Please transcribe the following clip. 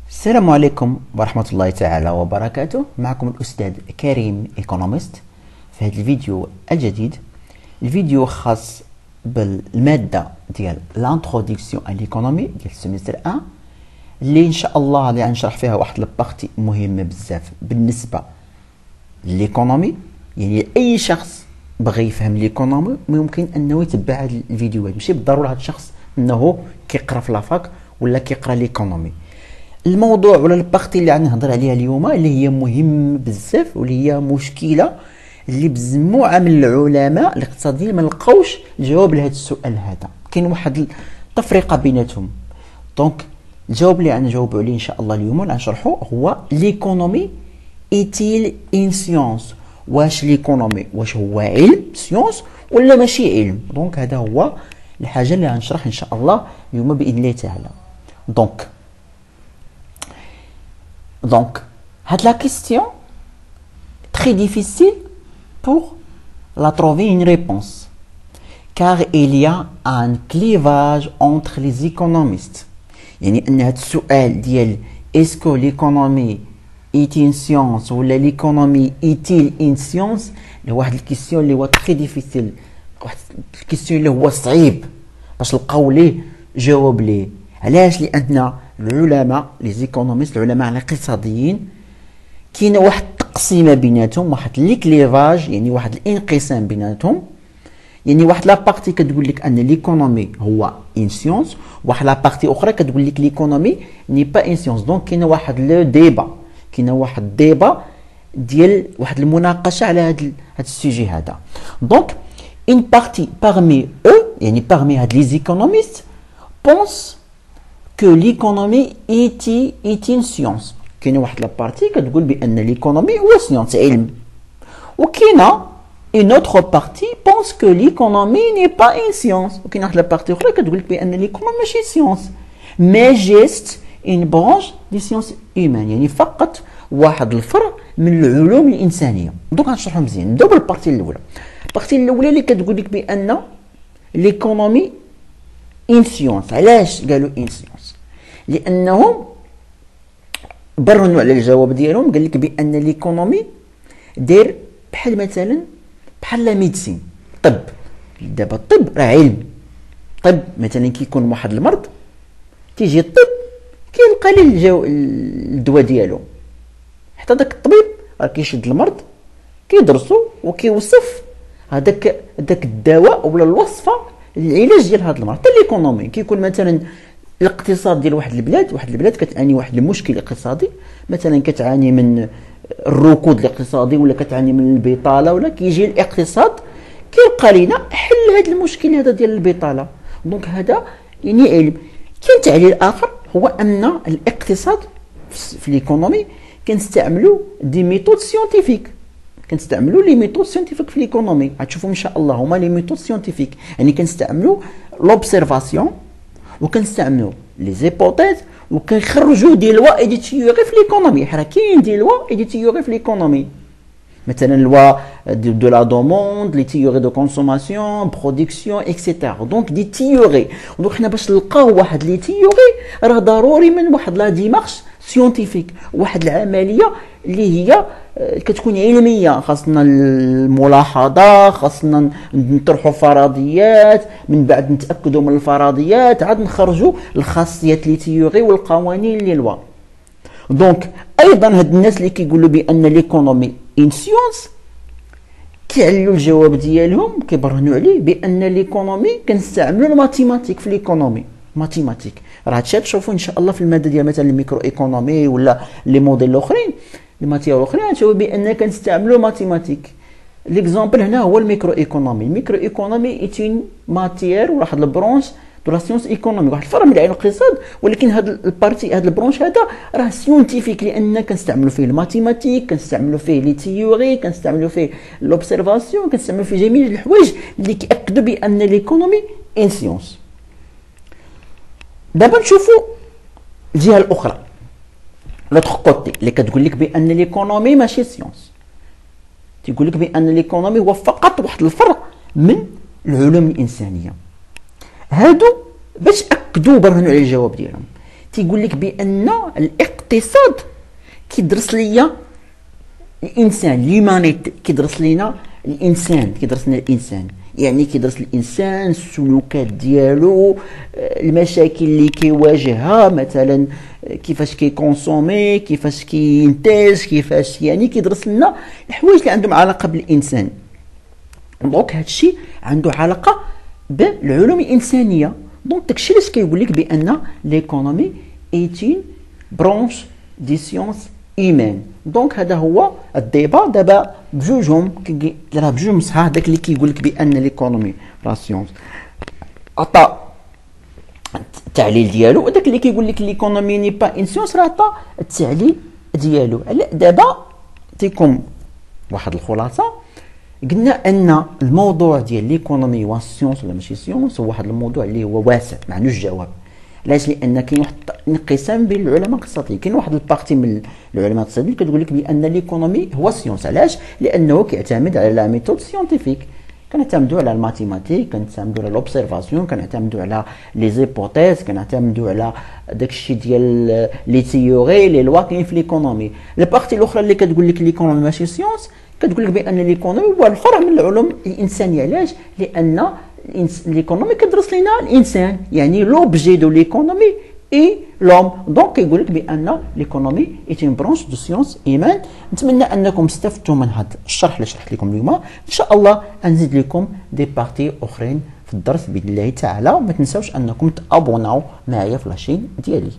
السلام عليكم ورحمة الله تعالى وبركاته. معكم الأستاذ كريم ايكونومست في هذا الفيديو الجديد. الفيديو خاص بالمادة ديال لانتروديكسيون à ليكونومي ديال السيمستر 1 اللي ان شاء الله اللي غنشرح فيها واحد البارتي مهمة بزاف بالنسبة لليكونومي. يعني اي شخص بغى يفهم ليكونومي ممكن انه يتبع هذه الفيديوهات، ماشي بالضرورة هذا الشخص انه كيقرا في لافاك ولا كيقرا ليكونومي. الموضوع ولا البارتي اللي غنهضر عليها اليوم اللي هي مهم بزاف واللي هي مشكله اللي بزموعه من العلماء الاقتصاديين ما لقاوش الجواب لهذا السؤال هذا. كاين واحد التفرقه بيناتهم. دونك الجواب اللي غنجاوبوا عليه ان شاء الله اليوم غنشرحه هو ليكونومي ايتيل ان سيونس. واش ليكونومي واش هو علم سيونس ولا ماشي علم؟ دونك هذا هو الحاجه اللي غنشرح ان شاء الله اليوم باذن الله تعالى. Donc, la question très difficile pour la trouver une réponse, car il y a un clivage entre les économistes. يعني أن هذا السؤال ديال est-ce que l'économie est une science ولا l'économie est-il une science واحد الكيستيون اللي هو très difficile، واحد الكيستيون اللي هو صعيب باش لقاو ليه جواب ليه. علاش؟ لأن العلماء لي زيكونوميست العلماء الاقتصاديين كاينه واحد التقسيمه بيناتهم، واحد لي كليفاج يعني واحد الانقسام بيناتهم. يعني واحد لا بارتي كتقول لك ان ليكونومي هو ان سيونس، واحد لا بارتي اخرى كتقول لك ليكونومي ني با ان سيونس. دونك كاينه واحد لو ديبا، كاينه واحد الديبا ديال واحد المناقشه على هذا السوجي هذا. دونك ان بارتي parmi eux يعني parmi هاد لي زيكونوميست pense que l'économie est une science. كاينه واحد لابارتي كتقول بان ليكونومي هو سيونس علم، وكاينه une autre partie pense que l'économie n'est pas une science، وكاينه واحد لابارتي اخرى كتقول لك بان ليكونومي ماشي سيونس mais juste une branche des sciences humaines، يعني فقط واحد الفرع من العلوم الانسانيه. دوك غنشرحهم مزيان. نبداو بالبارتي الاولى. البارتي الاولى اللي كتقول لك بان ليكونومي ان سيونس. علاش قالوا ان سيونس؟ لانهم برهنوا على الجواب ديالهم، قال لك بان ليكونومي داير بحال مثلا بحال لا ميديسين، طب. دابا الطب راه علم. طب مثلا كيكون واحد المرض تيجي الطب كيلقى ليه الدواء ديالو، حتى داك الطبيب راه كيشد المرض كيدرسو وكيوصف هذاك الدواء ولا الوصفه العلاج ديال هذا المرض. حتى ليكونومي كيكون مثلا الاقتصاد ديال واحد البلاد كتعاني واحد المشكل اقتصادي، مثلا كتعاني من الركود الاقتصادي ولا كتعاني من البطاله، ولا كيجي الاقتصاد كيلقى لينا حل هذا المشكل هذا ديال البطاله. دونك هذا يعني علم. كاين تعليل اخر هو ان الاقتصاد في ليكونومي كنستعملوا دي ميثود سيونتيفيك، كنستعملوا لي ميثود سيونتيفيك في ليكونومي. غتشوفوا ان شاء الله هما لي ميثود سيونتيفيك، يعني كنستعملوا لوبسيرفاسيون وكنستعملوا لي زيبوتيز وكنخرجوا دي لوا اي دي تيوري في ليكونومي. حنا كاين دي لوا اي دي تيوري في ليكونومي، مثلا لوا دو لا دوموند، لي تيوري دو كونسوماسيون، برودكسيون اكسيتيرا. دونك دي تيوري. دونك حنا باش نلقاو واحد لي تيوري راه ضروري من واحد لا ديمارش سيونتيفيك، واحد العمليه اللي هي كتكون علميه. خاصنا الملاحظه، خاصنا نطرحوا فرضيات، من بعد نتاكدوا من الفرضيات، عاد نخرجوا الخاصيات لي تيوري والقوانين لي لوا. دونك ايضا هاد الناس اللي كيقولوا بان ليكونومي ان سيونس كيعلوا الجواب ديالهم كيبرهنوا عليه بان ليكونومي كنستعملوا الماتيماتيك في ليكونومي. ماتيماتيك راه هادشي تشوفوا ان شاء الله في الماده ديال مثلا الميكرو ايكونومي ولا لي موديل الاخرين، لي ماتيير الاخرين تشوفوا بان كنستعملوا ماتيماتيك. ليكزامبل هنا هو الميكرو ايكونومي. الميكرو ايكونومي ايتين ماتيير واحد البرونش دو لا سيونس ايكونومي، واحد الفرع من علم الاقتصاد، ولكن هذا البارتي هذا البرونش هذا راه سيونتيفيك لان كنستعملوا فيه الماتيماتيك، كنستعملوا فيه لي تيوري، كنستعملوا فيه لوبسيرفاسيون، كنستعملوا فيه جميع الحوايج اللي كيأكدوا بان ليكونومي ان سيونس. دابا نشوفوا الجهه الاخرى لوتر كوتي اللي كتقول لك بان ليكونومي ماشي سيونس. تيقول لك بان ليكونومي هو فقط واحد الفرع من العلوم الانسانيه. هادو باش اكدوا برهنوا على الجواب ديالهم تيقول لك بان الاقتصاد كيدرس ليا الانسان، ليمانيتي، كيدرس لينا الانسان، كيدرس لنا الانسان، يعني كيدرس الانسان، السلوكات ديالو، المشاكل اللي كيواجهها، مثلا كيفاش كيكونسومي، كيفاش كينتاج، كيفاش، يعني كيدرس لنا الحوايج اللي عندهم علاقه بالانسان. دونك هادشي عنده علاقه بالعلوم الانسانيه. دونك داكشي علاش كيقول لك بان ليكونومي ايتين برونش دي سيونس ايمان. دونك هذا هو الديبا دابا بجوجهم، راه بجوج صحاح. داك اللي كيقول لك بان ليكونومي لا سيونس عطى التعليل ديالو، وداك اللي كيقول لك ليكونومي ني با ان سيونس راه عطى التعليل ديالو. دابا تيكون واحد الخلاصه، قلنا ان الموضوع ديال ليكونومي والسيونس ولا ماشي سيونس هو واحد الموضوع اللي هو واسع ما عندوش جواب. علاش؟ لان كاين واحد انقسام بين العلماء الاقتصاديين، كاين واحد البارتي من العلماء الاقتصاديين كتقول لك بان ليكونومي هو سيونس. علاش؟ لانه كيعتمد على لا ميثود سيونتيفيك، كنعتمدوا على الماتيماتيك، كنعتمدوا على لوبسيرفاسيون، كنعتمدوا على لي زيبوتيز، كنعتمدوا على داكشي ديال لي تيوري لي لوا كاين في ليكونومي. البارتي الاخرى اللي كتقول لك ليكونومي ماشي سيونس كتقول لك بان ليكونومي هو الفرع من العلوم الانسانيه. علاش؟ لان ليكونومي كتدرس لنا الانسان، يعني لوبجي دو ليكونومي اي لوم. دونك كيقول لك بان ليكونومي ايت اون برونش دو سيونس ايمان. نتمنى انكم استفدتوا من هذا الشرح اللي شرحت لكم اليوم. ان شاء الله نزيد لكم دي بارتي اخرين في الدرس باذن الله تعالى. وما تنساوش انكم تابوناو معايا في لاشين ديالي.